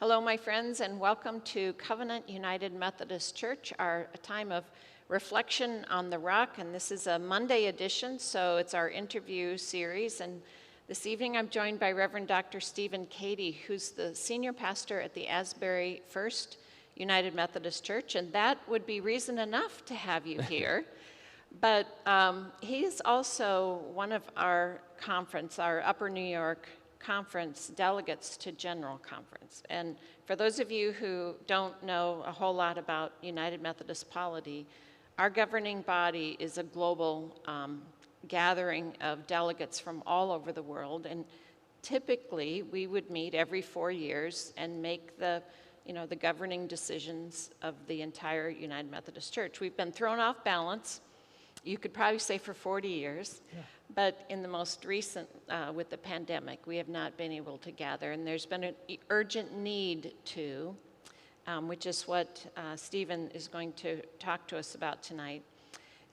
Hello, my friends, and welcome to Covenant United Methodist Church, our time of reflection on the rock. And this is a Monday edition, so it's our interview series. And this evening I'm joined by Reverend Dr. Stephen Cady, who's the senior pastor at the Asbury-First United Methodist Church. And that would be reason enough to have you here. But he is also one of our conference, our Upper New York conference delegates to General Conference. And for those of you who don't know a whole lot about United Methodist polity, our governing body is a global gathering of delegates from all over the world. And typically we would meet every 4 years and make the governing decisions of the entire United Methodist Church. We've been thrown off balance. You could probably say for 40 years, but in the most recent, with the pandemic, we have not been able to gather, and there's been an urgent need to, which is what Stephen is going to talk to us about tonight.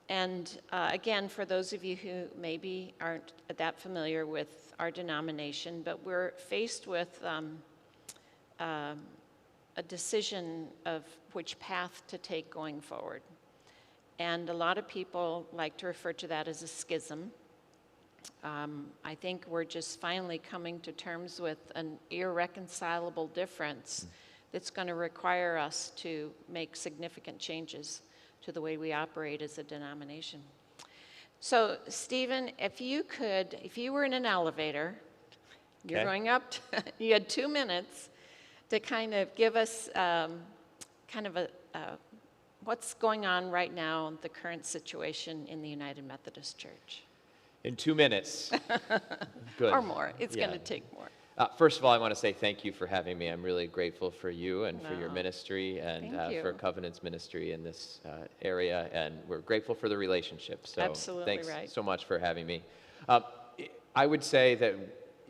And again, for those of you who maybe aren't that familiar with our denomination, but we're faced with a decision of which path to take going forward. And a lot of people like to refer to that as a schism. I think we're just finally coming to terms with an irreconcilable difference that's going to require us to make significant changes to the way we operate as a denomination. So, Stephen, if you were in an elevator, you're going up, you had 2 minutes to kind of give us what's going on right now, the current situation in the United Methodist Church. In 2 minutes. Good. Or more. It's going to take more. First of all, I want to say thank you for having me. I'm really grateful for you and for your ministry and for Covenant's ministry in this area. And we're grateful for the relationship. So absolutely thanks so much for having me. I would say that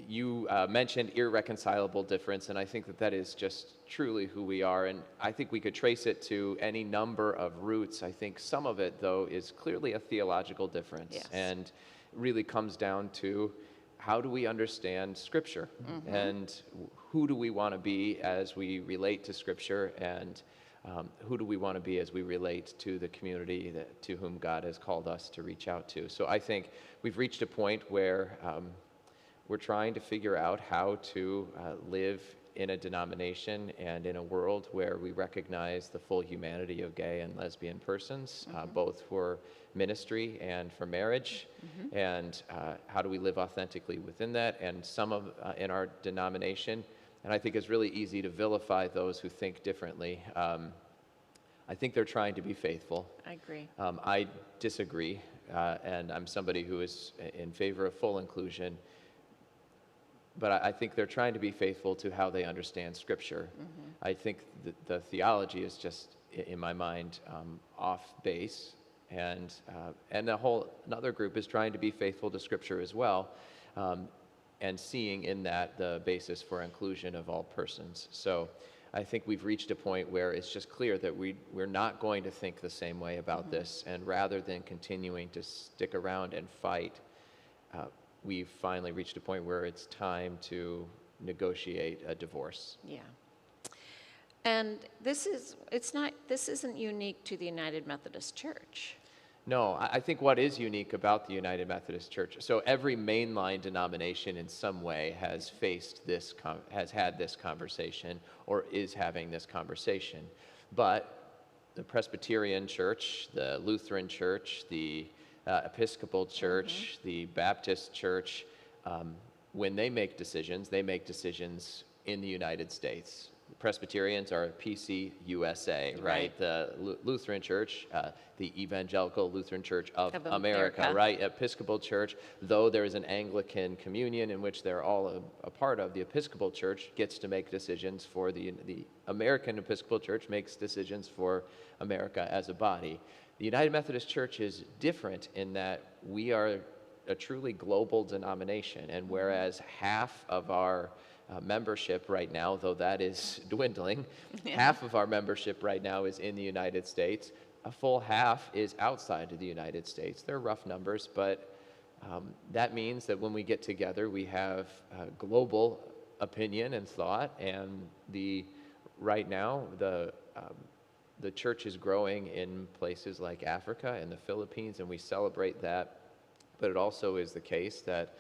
you mentioned irreconcilable difference, and I think that is just truly who we are, and I think we could trace it to any number of roots. I think some of it, though, is clearly a theological difference, and really comes down to how do we understand Scripture, and who do we want to be as we relate to Scripture, and who do we want to be as we relate to the community to whom God has called us to reach out to. So I think we've reached a point where we're trying to figure out how to live in a denomination and in a world where we recognize the full humanity of gay and lesbian persons, both for ministry and for marriage, and how do we live authentically within that. And some of in our denomination, and I think it's really easy to vilify those who think differently. I think they're trying to be faithful. I agree. I disagree, and I'm somebody who is in favor of full inclusion. But I think they're trying to be faithful to how they understand Scripture. I think the theology is just, in my mind, off base, and another group is trying to be faithful to Scripture as well, and seeing in that the basis for inclusion of all persons. So I think we've reached a point where it's just clear that we're not going to think the same way about this, and rather than continuing to stick around and fight, we've finally reached a point where it's time to negotiate a divorce. Yeah. And this isn't unique to the United Methodist Church. No, I think what is unique about the United Methodist Church, so every mainline denomination in some way has had this conversation or is having this conversation. But the Presbyterian Church, the Lutheran Church, the Episcopal Church, the Baptist Church, when they make decisions in the United States. The Presbyterians are PC USA, right? The Lutheran Church, the Evangelical Lutheran Church of America, right? Episcopal Church, though there is an Anglican communion in which they're all a part of, the Episcopal Church gets to make decisions for the American Episcopal Church makes decisions for America as a body. The United Methodist Church is different in that we are a truly global denomination, and whereas half of our membership right now, though that is dwindling, half of our membership right now is in the United States, a full half is outside of the United States. They're rough numbers, but that means that when we get together, we have global opinion and thought, and right now the church is growing in places like Africa and the Philippines, and we celebrate that. But it also is the case that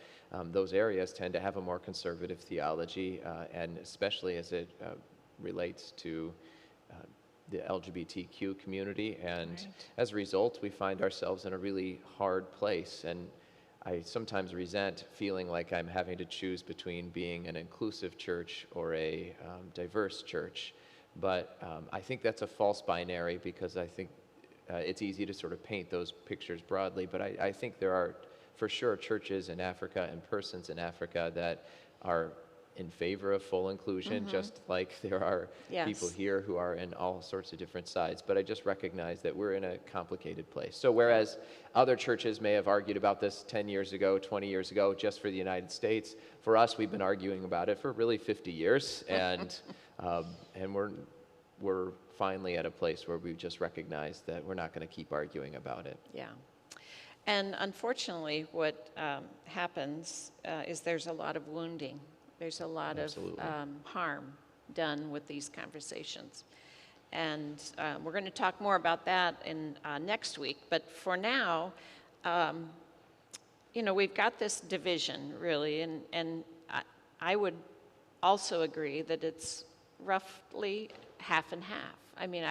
those areas tend to have a more conservative theology, and especially as it relates to the LGBTQ community. And Right. as a result, we find ourselves in a really hard place. And I sometimes resent feeling like I'm having to choose between being an inclusive church or a diverse church. But I think that's a false binary, because I think it's easy to sort of paint those pictures broadly. But I think there are, for sure, churches in Africa and persons in Africa that are in favor of full inclusion, just like there are people Yes. here who are in all sorts of different sides. But I just recognize that we're in a complicated place. So whereas other churches may have argued about this 10 years ago, 20 years ago, just for the United States, for us, we've been arguing about it for really 50 years. And we're finally at a place where we just recognize that we're not going to keep arguing about it. Yeah. And unfortunately, what happens is there's a lot of wounding. There's a lot Absolutely. of harm done with these conversations. And we're going to talk more about that in next week. But for now, we've got this division, really, and I would also agree that it's roughly half and half. I mean,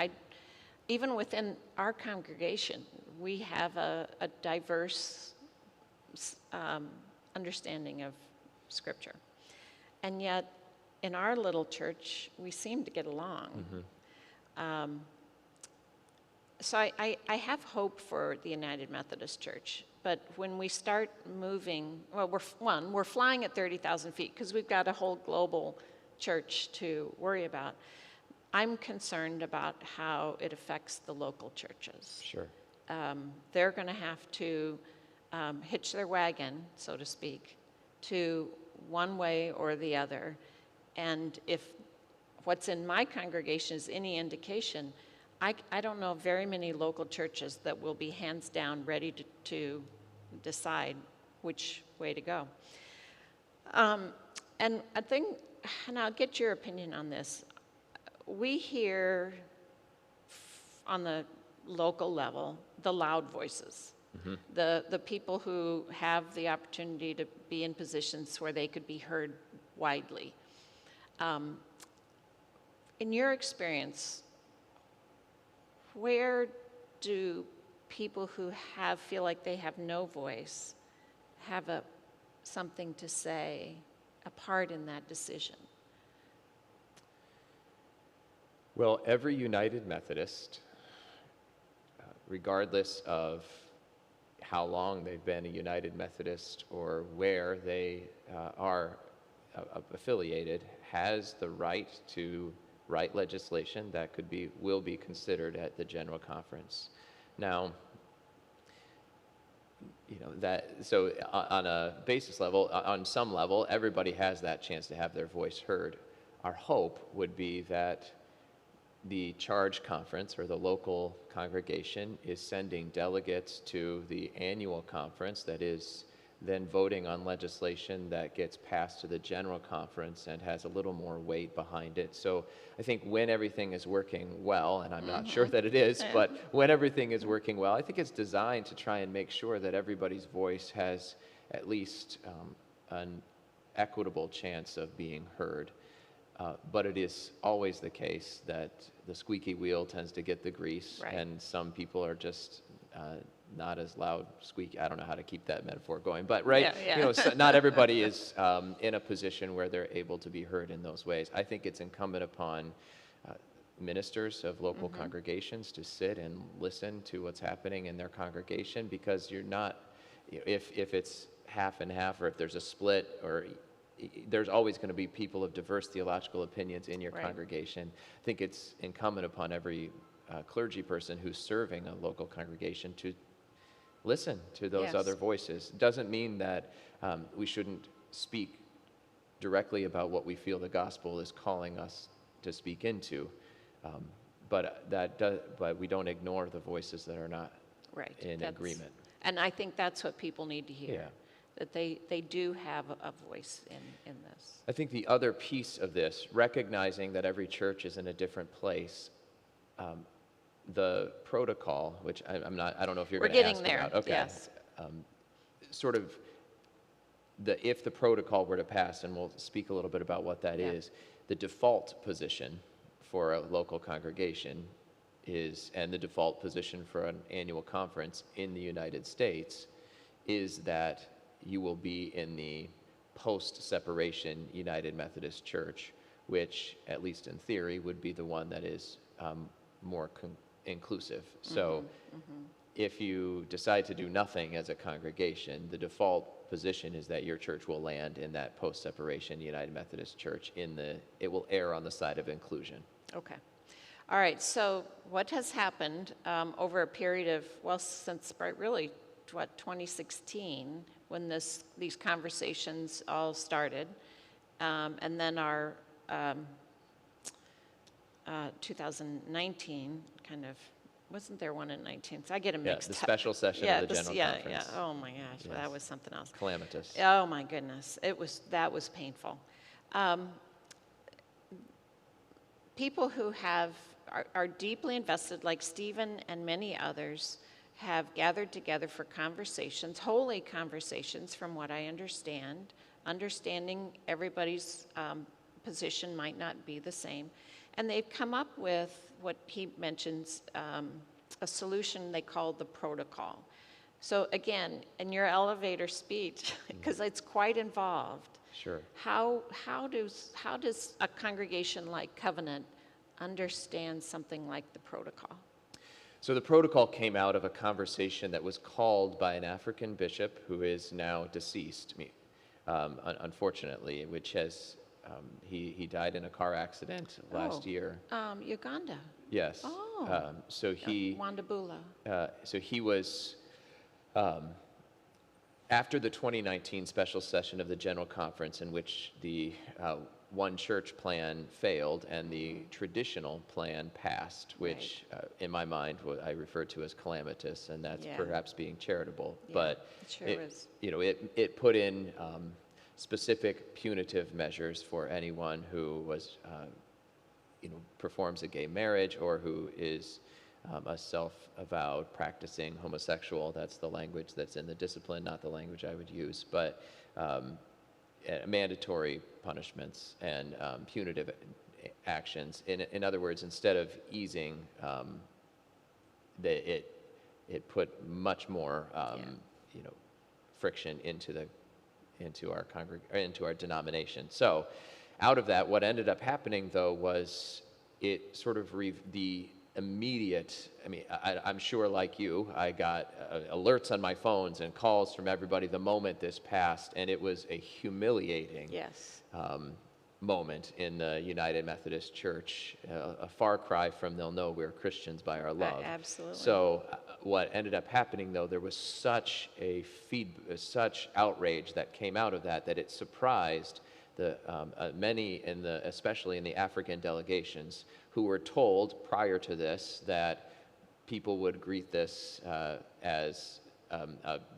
even within our congregation, we have a diverse understanding of Scripture. And yet, in our little church, we seem to get along. So I have hope for the United Methodist Church. But when we start moving, well, we're flying at 30,000 feet because we've got a whole global church to worry about. I'm concerned about how it affects the local churches. Sure. They're going to have to hitch their wagon, so to speak, to one way or the other. And if what's in my congregation is any indication, I don't know very many local churches that will be hands down ready to decide which way to go. And I think, and I'll get your opinion on this, we hear on the local level the loud voices, the people who have the opportunity to be in positions where they could be heard widely. In your experience, where do people who feel like they have no voice have something to say, a part in that decision? Well, every United Methodist, regardless of how long they've been a United Methodist or where they are affiliated, has the right to write legislation that will be considered at the General Conference. Now, so on a basis level, on some level, everybody has that chance to have their voice heard. Our hope would be that the charge conference or the local congregation is sending delegates to the annual conference that is then voting on legislation that gets passed to the general conference and has a little more weight behind it. So I think when everything is working well, and I'm not sure that it is, but when everything is working well, I think it's designed to try and make sure that everybody's voice has at least an equitable chance of being heard. But it is always the case that the squeaky wheel tends to get the grease, Right. and some people are just not as loud squeaky. I don't know how to keep that metaphor going, but right, Yeah. So not everybody is in a position where they're able to be heard in those ways. I think it's incumbent upon ministers of local congregations to sit and listen to what's happening in their congregation, because you're not, if it's half and half, or if there's a split, or there's always going to be people of diverse theological opinions in your Right. congregation. I think it's incumbent upon every clergy person who's serving a local congregation to listen to those Yes. other voices. Doesn't mean that we shouldn't speak directly about what we feel the gospel is calling us to speak into, but we don't ignore the voices that are not Right. in agreement. And I think that's what people need to hear. Yeah. that they do have a voice in this. I think the other piece of this, recognizing that every church is in a different place, the protocol, which I don't know if you're We're going to getting ask there, about. Okay. yes. Sort of, if the protocol were to pass, and we'll speak a little bit about what that is, the default position for a local congregation is, and the default position for an annual conference in the United States, is that you will be in the post-separation United Methodist Church, which, at least in theory, would be the one that is more inclusive. So if you decide to do nothing as a congregation, the default position is that your church will land in that post-separation United Methodist Church. It will err on the side of inclusion. Okay. All right, so what has happened over a period of, well, since really, 2016, when these conversations all started, and then our 2019 kind of, wasn't there one in 19? So I get them mixed the up. special session of the general conference. Yeah, oh my gosh, Yes. that was something else. Calamitous. Oh my goodness, that was painful. People who are deeply invested, like Stephen and many others, have gathered together for conversations, holy conversations from what I understand, understanding everybody's position might not be the same. And they've come up with what he mentions, a solution they call the protocol. So again, in your elevator speech, because it's quite involved, Sure. how does a congregation like Covenant understand something like the protocol? So the protocol came out of a conversation that was called by an African bishop who is now deceased, unfortunately, which has, he died in a car accident last year. Uganda. Yes. Oh. So he Wandabula. So he was, after the 2019 special session of the General Conference, in which the one church plan failed and the traditional plan passed, which in my mind I refer to as calamitous, and that's perhaps being charitable. Yeah, But it sure is. It put in specific punitive measures for anyone who was, performs a gay marriage or who is a self-avowed practicing homosexual. That's the language that's in the discipline, not the language I would use. But mandatory punishments and punitive actions. In other words, instead of easing, it put much more friction into our denomination. So out of that, what ended up happening though was it sort of the immediate, I'm sure like you, I got alerts on my phones and calls from everybody the moment this passed, and it was a humiliating moment in the United Methodist Church, a far cry from they'll know we're Christians by our love. Absolutely. So what ended up happening though, there was such such outrage that came out of that it surprised many especially in the African delegations, who were told prior to this that people would greet this as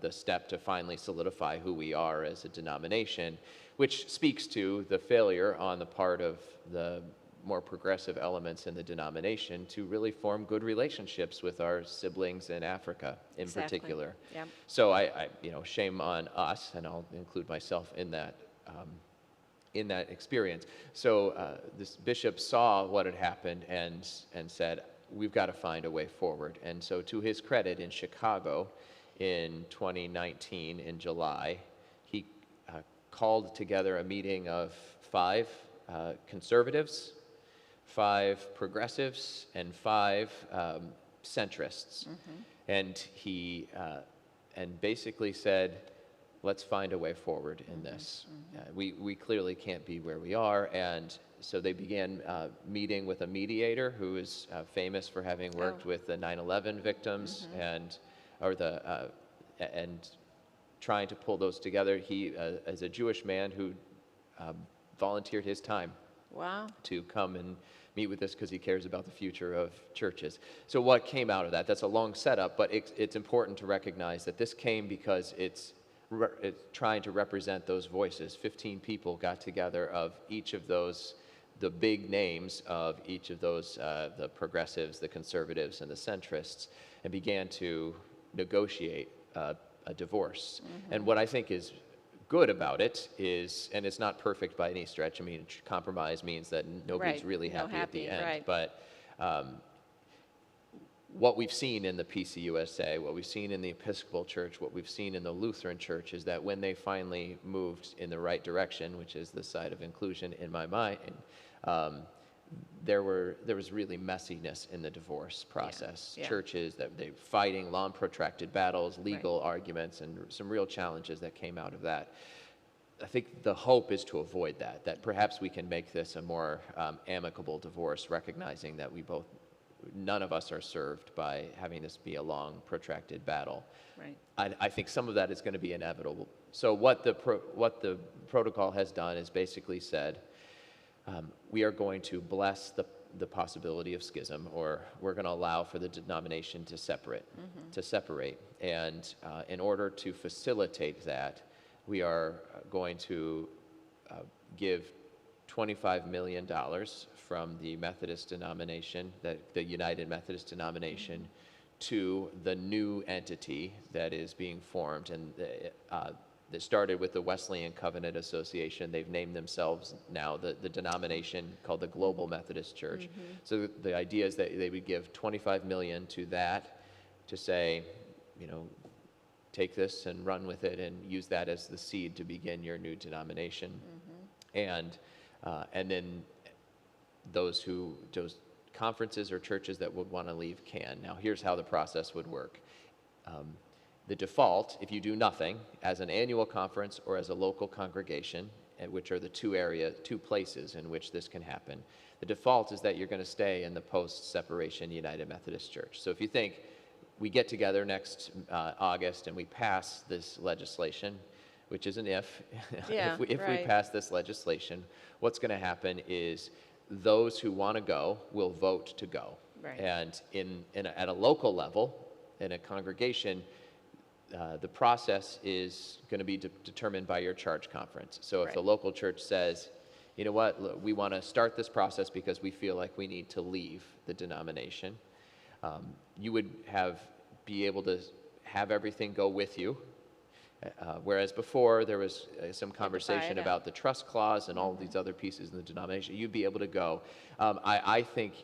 the step to finally solidify who we are as a denomination, which speaks to the failure on the part of the more progressive elements in the denomination to really form good relationships with our siblings in Africa in particular. Yeah. So I shame on us, and I'll include myself in that experience. So this bishop saw what had happened and said, we've got to find a way forward. And so to his credit, in Chicago in 2019, in July, he called together a meeting of 5 conservatives, 5 progressives, and 5 centrists. And he basically said, let's find a way forward in this. We clearly can't be where we are, and so they began meeting with a mediator who is famous for having worked with the 9/11 victims and trying to pull those together. He, as a Jewish man who volunteered his time to come and meet with us because he cares about the future of churches. So what came out of that? That's a long setup, but it's important to recognize that this came because it's trying to represent those voices. 15 people got together of each of those, the big names of each of those, the progressives, the conservatives, and the centrists, and began to negotiate a divorce. And what I think is good about it is, and it's not perfect by any stretch. I mean, compromise means that nobody's really happy at the end. Right. But what we've seen in the PCUSA, what we've seen in the Episcopal Church, what we've seen in the Lutheran Church is that when they finally moved in the right direction, which is the side of inclusion in my mind, there was really messiness in the divorce process. Yeah. Churches that they fighting long protracted battles, legal arguments, and some real challenges that came out of that. I think the hope is to avoid that perhaps we can make this a more amicable divorce, recognizing that none of us are served by having this be a long, protracted battle. Right. I think some of that is going to be inevitable. So what the protocol has done is basically said, we are going to bless the possibility of schism, or we're going to allow for the denomination to separate. And in order to facilitate that, we are going to give $25 million from the Methodist denomination, the United Methodist denomination, to the new entity that is being formed. And that started with the Wesleyan Covenant Association. They've named themselves now the denomination called the Global Methodist Church. So the idea is that they would give $25 million to that, to say, take this and run with it and use that as the seed to begin your new denomination. And then those conferences or churches that would want to leave can. Now, here's how the process would work. The default, if you do nothing, as an annual conference or as a local congregation, which are the two places in which this can happen, the default is that you're going to stay in the post-separation United Methodist Church. So if you think we get together next August and we pass this legislation, which is an if, Yeah, if we pass this legislation, what's going to happen is those who want to go will vote to go. Right. And at a local level, in a congregation, the process is going to be determined by your charge conference. So if the local church says, you know what, look, we want to start this process because we feel like we need to leave the denomination, you would be able to have everything go with you. Whereas before there was some conversation about the trust clause and all of these other pieces in the denomination, you'd be able to go. I think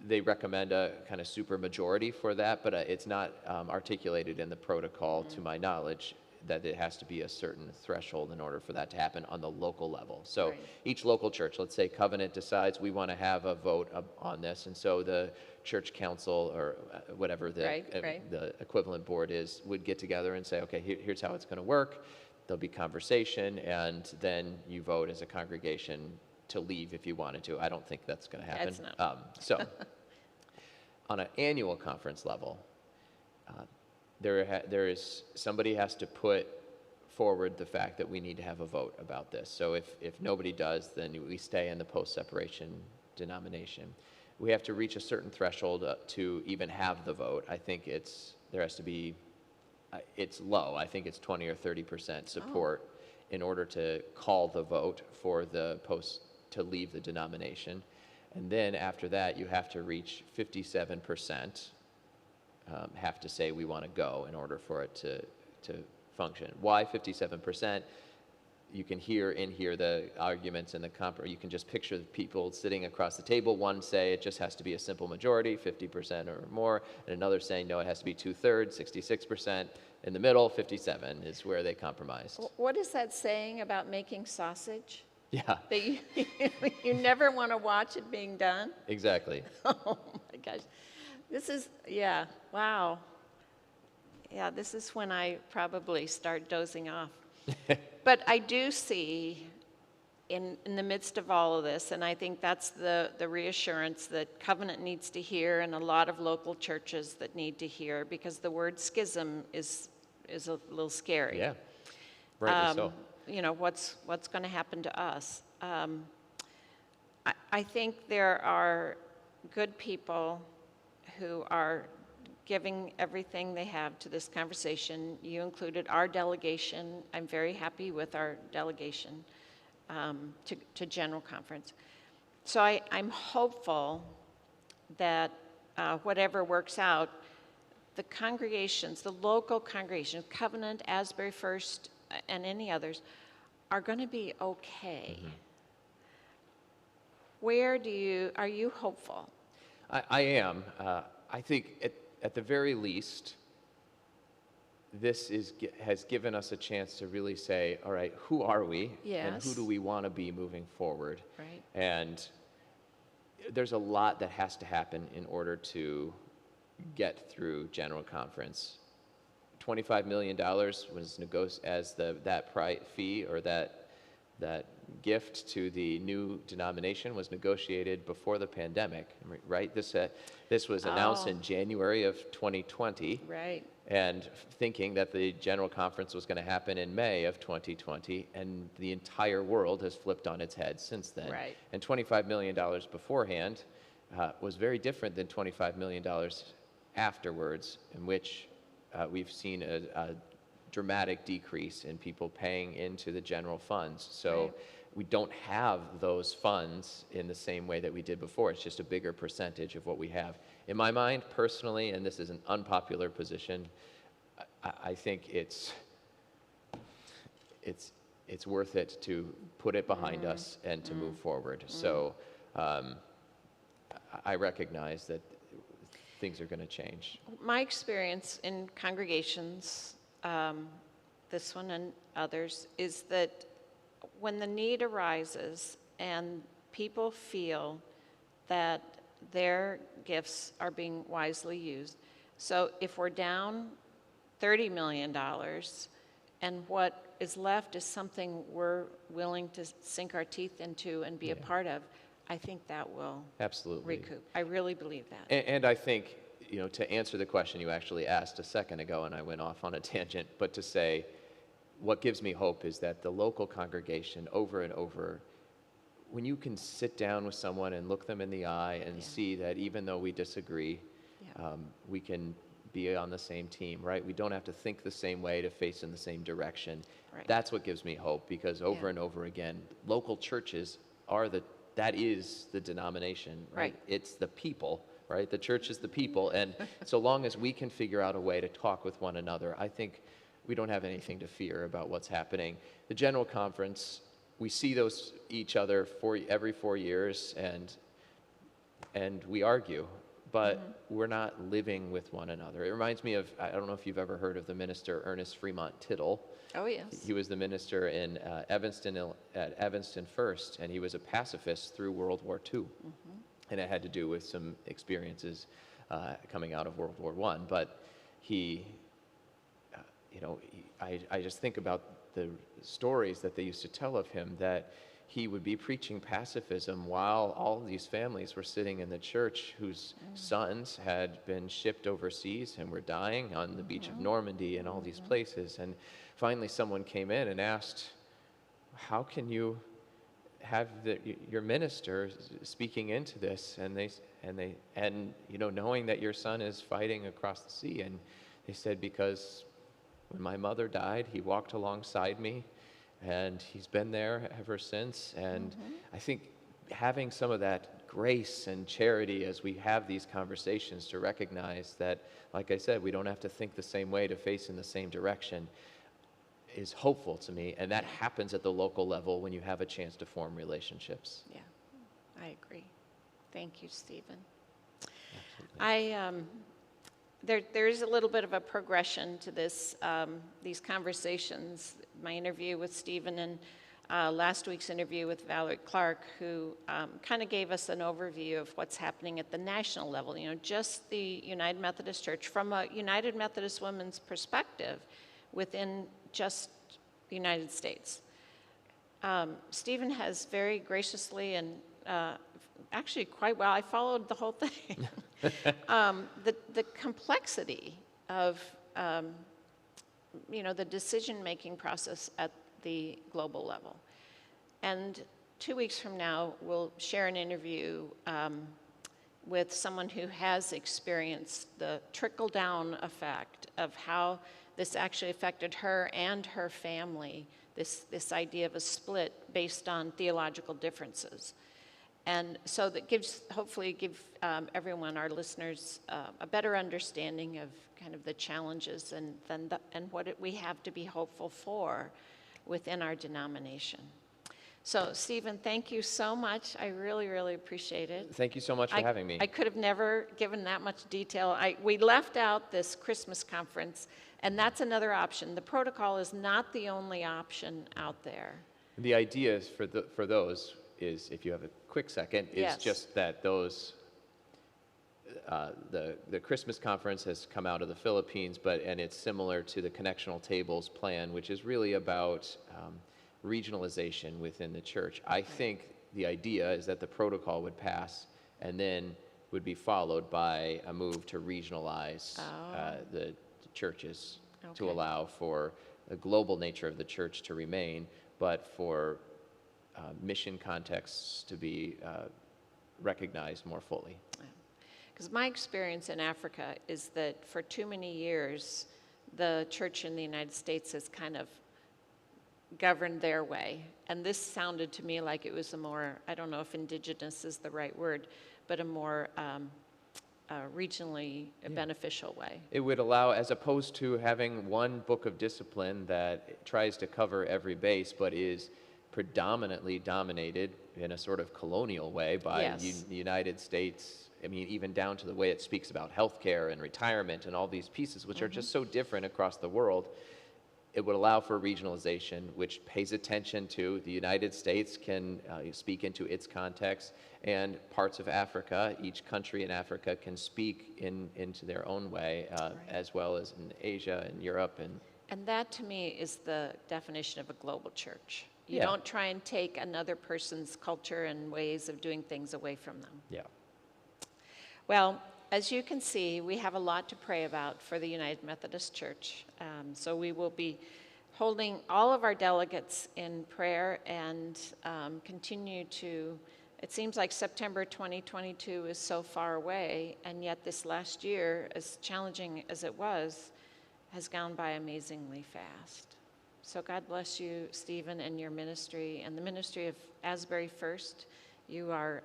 they recommend a kind of super majority for that, but it's not articulated in the protocol, to my knowledge, that it has to be a certain threshold in order for that to happen on the local level. So each local church, let's say Covenant decides we want to have a vote on this, and so the church council or whatever the equivalent board is would get together and say, okay, here's how it's going to work. There'll be conversation, and then you vote as a congregation to leave if you wanted to. I don't think that's going to happen. That's not. So on an annual conference level, somebody has to put forward the fact that we need to have a vote about this. So if nobody does, then we stay in the post-separation denomination. We have to reach a certain threshold to even have the vote. I think it's low. I think it's 20 or 30% support in order to call the vote for the to leave the denomination. And then after that, you have to reach 57%. Have to say we want to go in order for it to function. Why 57%? You can hear the arguments and you can just picture the people sitting across the table. One say it just has to be a simple majority, 50% or more, and another saying no, it has to be 2/3, 66%. In the middle, 57 is where they compromised. What is that saying about making sausage? Yeah. That you never want to watch it being done? Exactly. Oh my gosh. Wow. Yeah, this is when I probably start dozing off. But I do see in the midst of all of this, and I think that's the reassurance that Covenant needs to hear and a lot of local churches that need to hear, because the word schism is a little scary. Yeah, rightly so. What's going to happen to us? I think there are good people who are giving everything they have to this conversation. You included our delegation. I'm very happy with our delegation to General Conference. So I'm hopeful that whatever works out, the congregations, the local congregations, Covenant, Asbury-First, and any others, are going to be okay. Are you hopeful? I am. I think at the very least, this has given us a chance to really say, all right, who are we? Yes. And who do we want to be moving forward? Right. And there's a lot that has to happen in order to get through General Conference. $25 million was negotiated as that fee, or that gift to the new denomination was negotiated before the pandemic, right? This was announced in January of 2020. Right. And thinking that the General Conference was going to happen in May of 2020, and the entire world has flipped on its head since then. Right. And $25 million beforehand was very different than $25 million afterwards, in which we've seen a dramatic decrease in people paying into the general funds. So Right. we don't have those funds in the same way that we did before. It's just a bigger percentage of what we have. In my mind, personally, and this is an unpopular position, I think it's worth it to put it behind us and to move forward. So I recognize that things are going to change. My experience in congregations, this one and others, is that when the need arises and people feel that their gifts are being wisely used. So if we're down $30 million and what is left is something we're willing to sink our teeth into and be a part of, I think that will Absolutely recoup. I really believe that. And I think, to answer the question you actually asked a second ago, and I went off on a tangent, but to say, what gives me hope is that the local congregation over and over, when you can sit down with someone and look them in the eye and see that even though we disagree, we can be on the same team, right? We don't have to think the same way to face in the same direction. Right. That's what gives me hope, because over and over again, local churches that is the denomination, right? It's the people, right? The church is the people, and so long as we can figure out a way to talk with one another, I think we don't have anything to fear about what's happening. The General Conference, we see each other every 4 years, and we argue, but we're not living with one another. It reminds me of, I don't know if you've ever heard of the minister Ernest Fremont Tittle. Oh, yes. He was the minister in at Evanston First, and he was a pacifist through World War II. And it had to do with some experiences coming out of World War I. But I just think about the stories that they used to tell of him, that he would be preaching pacifism while all of these families were sitting in the church whose sons had been shipped overseas and were dying on the beach of Normandy and all these places. And finally someone came in and asked, how can you have your minister speaking into this, and knowing that your son is fighting across the sea? And they said, because when my mother died, he walked alongside me, and he's been there ever since. And I think having some of that grace and charity as we have these conversations, to recognize that, like I said, we don't have to think the same way to face in the same direction, is hopeful to me. And that happens at the local level when you have a chance to form relationships. Yeah, I agree. Thank you, Stephen. Absolutely. There is a little bit of a progression to these conversations. My interview with Stephen and last week's interview with Valerie Clark, who kind of gave us an overview of what's happening at the national level. Just the United Methodist Church from a United Methodist women's perspective within just the United States. Stephen has very graciously and actually quite well, I followed the whole thing, the complexity of the decision-making process at the global level. And 2 weeks from now, we'll share an interview with someone who has experienced the trickle-down effect of how this actually affected her and her family, this idea of a split based on theological differences. And so that hopefully give everyone, our listeners, a better understanding of kind of the challenges and what we have to be hopeful for within our denomination. So, Stephen, thank you so much. I really, really appreciate it. Thank you so much for having me. I could have never given that much detail. We left out this Christmas conference, and that's another option. The protocol is not the only option out there. The idea is for those is, if you have a quick second, is Yes. just that those the Christmas conference has come out of the Philippines, and it's similar to the Connectional Tables plan, which is really about regionalization within the church. I think the idea is that the protocol would pass and then would be followed by a move to regionalize the churches to allow for the global nature of the church to remain, but for mission contexts to be recognized more fully. Because my experience in Africa is that for too many years, the church in the United States has kind of governed their way. And this sounded to me like it was a more, I don't know if indigenous is the right word, but a more regionally beneficial way. It would allow, as opposed to having one book of discipline that tries to cover every base, but is predominantly dominated in a sort of colonial way by the United States. I mean, even down to the way it speaks about healthcare and retirement and all these pieces, which are just so different across the world. It would allow for regionalization, which pays attention to the United States can speak into its context, and parts of Africa, each country in Africa can speak into their own way, as well as in Asia and Europe. And that, to me, is the definition of a global church. You don't try and take another person's culture and ways of doing things away from them. Yeah. Well, as you can see, we have a lot to pray about for the United Methodist Church. So we will be holding all of our delegates in prayer and continue to, it seems like September 2022 is so far away, and yet this last year, as challenging as it was, has gone by amazingly fast. So God bless you, Stephen, and your ministry, and the ministry of Asbury-First. You are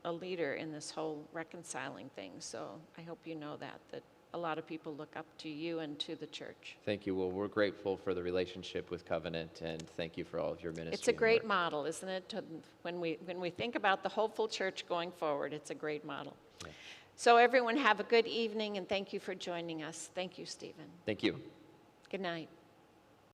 a leader in this whole reconciling thing. So I hope you know that a lot of people look up to you and to the church. Thank you. Well, we're grateful for the relationship with Covenant, and thank you for all of your ministry. It's a great model, isn't it? When we think about the hopeful church going forward, it's a great model. Yeah. So everyone have a good evening, and thank you for joining us. Thank you, Stephen. Thank you. Good night.